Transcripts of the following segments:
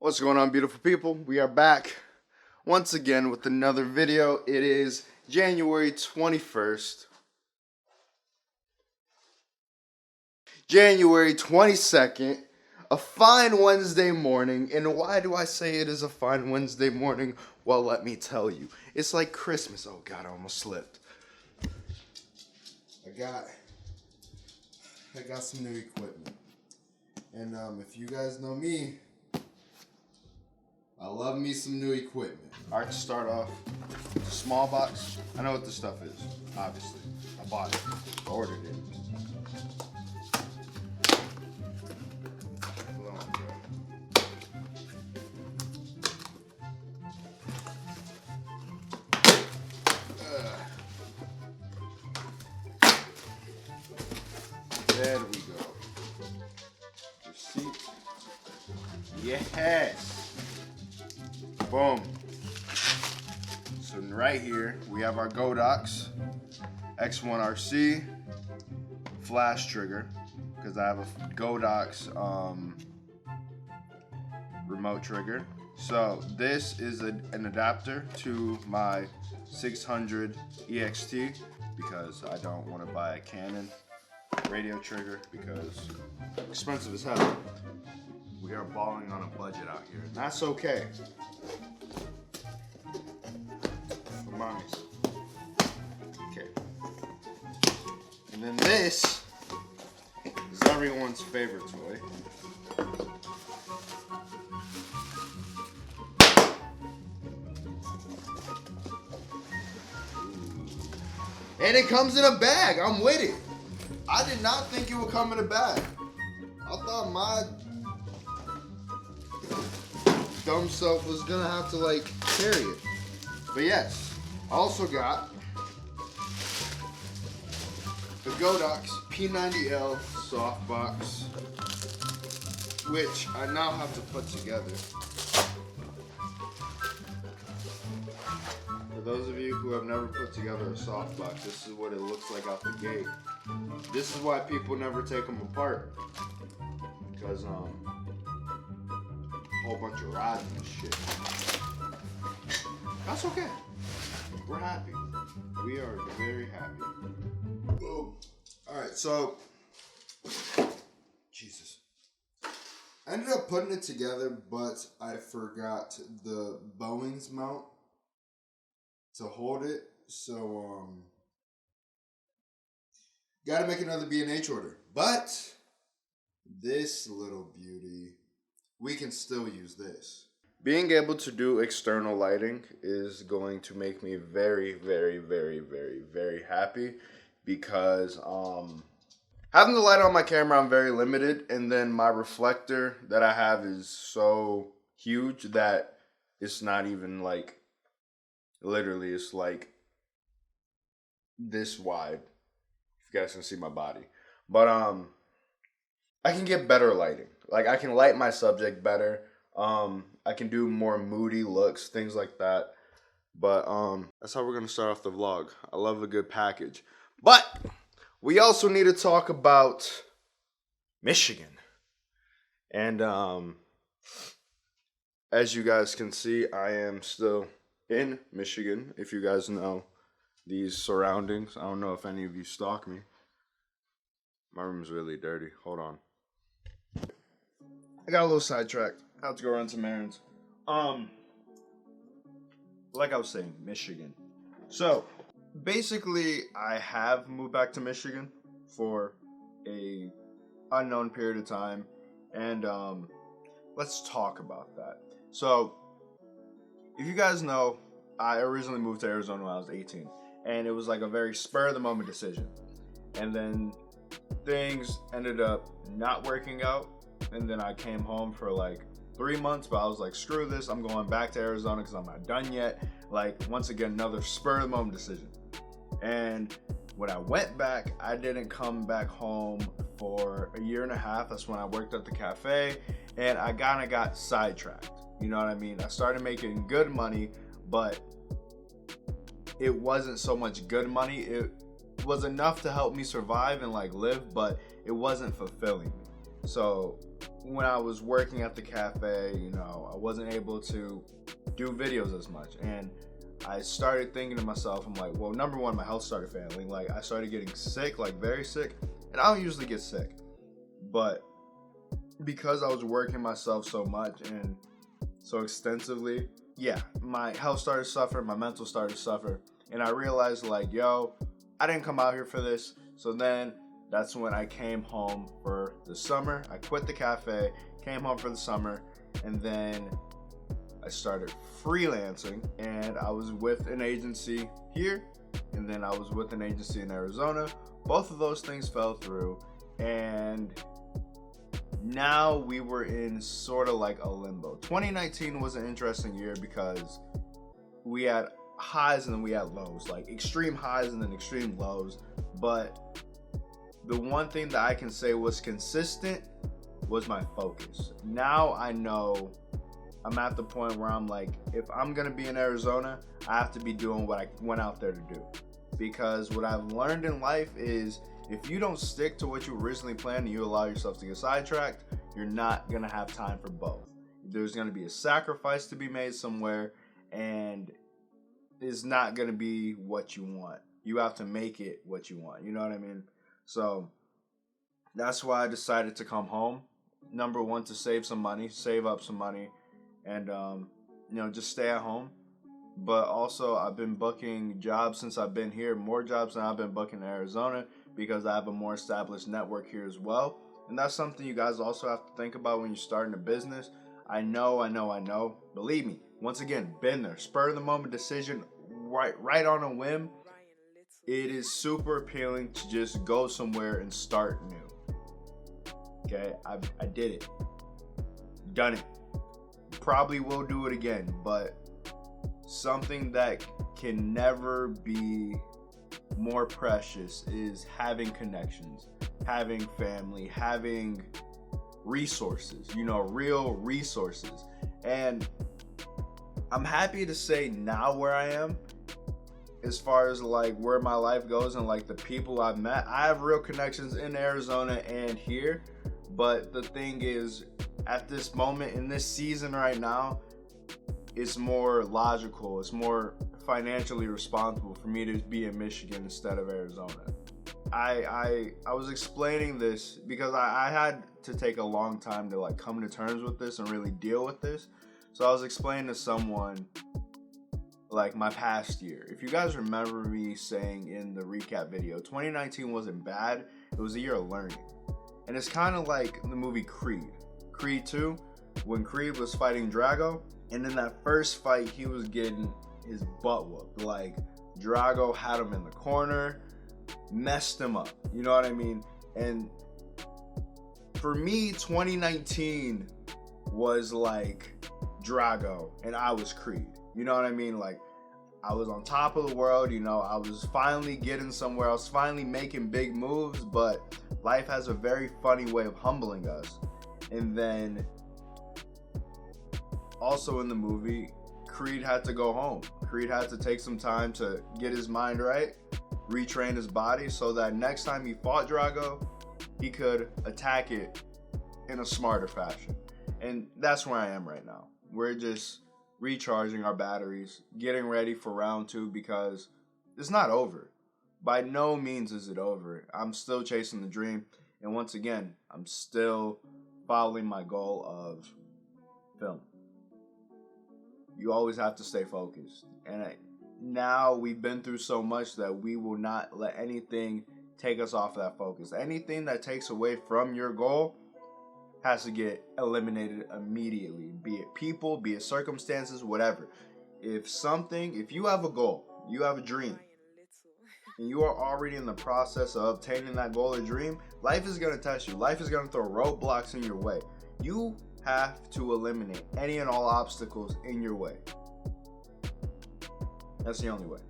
What's going on, beautiful people? We are back once again with another video. It is January 21st. January 22nd, a fine Wednesday morning. And why do I say it is a fine Wednesday morning? Well, let me tell you. It's like Christmas. Oh God, I almost slipped. I got some new equipment. And if you guys know me, I love me some new equipment. All right, to start off, small box. I know what this stuff is, obviously. I bought it, I ordered it. Hold on, bro. There we go. Receipt. Yes. Boom. So right here we have our Godox X1RC flash trigger because I have a Godox remote trigger. So this is an adapter to my 600 EXT because I don't want to buy a Canon radio trigger because expensive as hell. We are balling on a budget out here, and that's okay. For mommies. Okay. And then this is everyone's favorite toy. And it comes in a bag. I'm with it. I did not think it would come in a bag. I thought my dumb self was gonna have to like carry it. But yes, I also got the Godox P90L softbox, which I now have to put together. For those of you who have never put together a softbox, this is what it looks like out the gate. This is why people never take them apart, because whole bunch of rods and shit. That's okay. We're happy. We are very happy. Boom. Alright, so Jesus. I ended up putting it together, but I forgot the Bowens mount to hold it. So gotta make another B&H order. But this little beauty, we can still use this. Being able to do external lighting is going to make me very, very, very, very, very happy because having the light on my camera, I'm very limited, and then my reflector that I have is so huge that it's not even like, literally it's like this wide, if you guys can see my body. But I can get better lighting. Like, I can light my subject better. I can do more moody looks, things like that. But that's how we're gonna start off the vlog. I love a good package. But we also need to talk about Michigan. And as you guys can see, I am still in Michigan. If you guys know these surroundings, I don't know if any of you stalk me. My room's really dirty. Hold on. I got a little sidetracked. I have to go run some errands. Like I was saying, Michigan. So, basically, I have moved back to Michigan for a unknown period of time, and let's talk about that. So, if you guys know, I originally moved to Arizona when I was 18, and it was like a very spur-of-the-moment decision. And then things ended up not working out, and then I came home for like 3 months, but I was like, screw this, I'm going back to Arizona because I'm not done yet. Like, once again, another spur-of-the-moment decision. And when I went back, I didn't come back home for a year and a half. That's when I worked at the cafe, and I kind of got sidetracked. You know what I mean? I started making good money, but it wasn't so much good money. It was enough to help me survive and like live, but it wasn't fulfilling me. So when I was working at the cafe, I wasn't able to do videos as much. And I started thinking to myself, I'm like, well, number one, my health started failing. Like, I started getting sick, like very sick. And I don't usually get sick. But because I was working myself so much and so extensively, my health started to suffer, my mental started to suffer. And I realized, like, yo, I didn't come out here for this. So then that's when I came home for the summer. I quit the cafe, came home for the summer, and then I started freelancing. And I was with an agency here, and then I was with an agency in Arizona. Both of those things fell through, and now we were in sort of like a limbo. 2019 was an interesting year because we had highs and then we had lows, like extreme highs and then extreme lows. But the one thing that I can say was consistent was my focus. Now I know I'm at the point where I'm like, if I'm gonna be in Arizona, I have to be doing what I went out there to do. Because what I've learned in life is, if you don't stick to what you originally planned and you allow yourself to get sidetracked, you're not gonna have time for both. There's gonna be a sacrifice to be made somewhere, and it's not gonna be what you want. You have to make it what you want. You know what I mean? So that's why I decided to come home. Number one, to save up some money, and just stay at home. But also, I've been booking jobs since I've been here, more jobs than I've been booking in Arizona, because I have a more established network here as well. And that's something you guys also have to think about when you're starting a business. I know. Believe me, once again, been there. Spur of the moment decision, right on a whim. It is super appealing to just go somewhere and start new. Okay, I did it. Done it. Probably will do it again, but something that can never be more precious is having connections, having family, having resources, real resources. And I'm happy to say now where I am, as far as like where my life goes and like the people I've met. I have real connections in Arizona and here, but the thing is, at this moment in this season right now, it's more logical, it's more financially responsible for me to be in Michigan instead of Arizona. I was explaining this because I had to take a long time to like come to terms with this and really deal with this. So I was explaining to someone like my past year. If you guys remember me saying in the recap video, 2019 wasn't bad, it was a year of learning. And it's kind of like the movie Creed 2, when Creed was fighting Drago. And in that first fight, he was getting his butt whooped. Like, Drago had him in the corner, messed him up. You know what I mean? And for me, 2019 was like Drago, and I was Creed. You know what I mean? Like, I was on top of the world. I was finally getting somewhere. I was finally making big moves. But life has a very funny way of humbling us. And then also in the movie, Creed had to go home. Creed had to take some time to get his mind right, retrain his body, so that next time he fought Drago, he could attack it in a smarter fashion. And that's where I am right now. We're just recharging our batteries, getting ready for round 2, because it's not over. By no means is it over. I'm still chasing the dream. And once again, I'm still following my goal of film. You always have to stay focused. And now we've been through so much that we will not let anything take us off that focus. Anything that takes away from your goal has to get eliminated immediately. Be it people, be it circumstances, whatever. If you have a goal, you have a dream, and you are already in the process of obtaining that goal or dream, life is going to test you. Life is going to throw roadblocks in your way. You have to eliminate any and all obstacles in your way. That's the only way.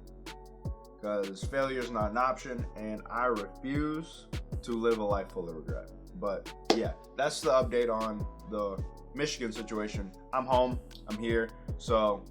Because failure is not an option, and I refuse to live a life full of regret. But yeah, that's the update on the Michigan situation. I'm home. I'm here. So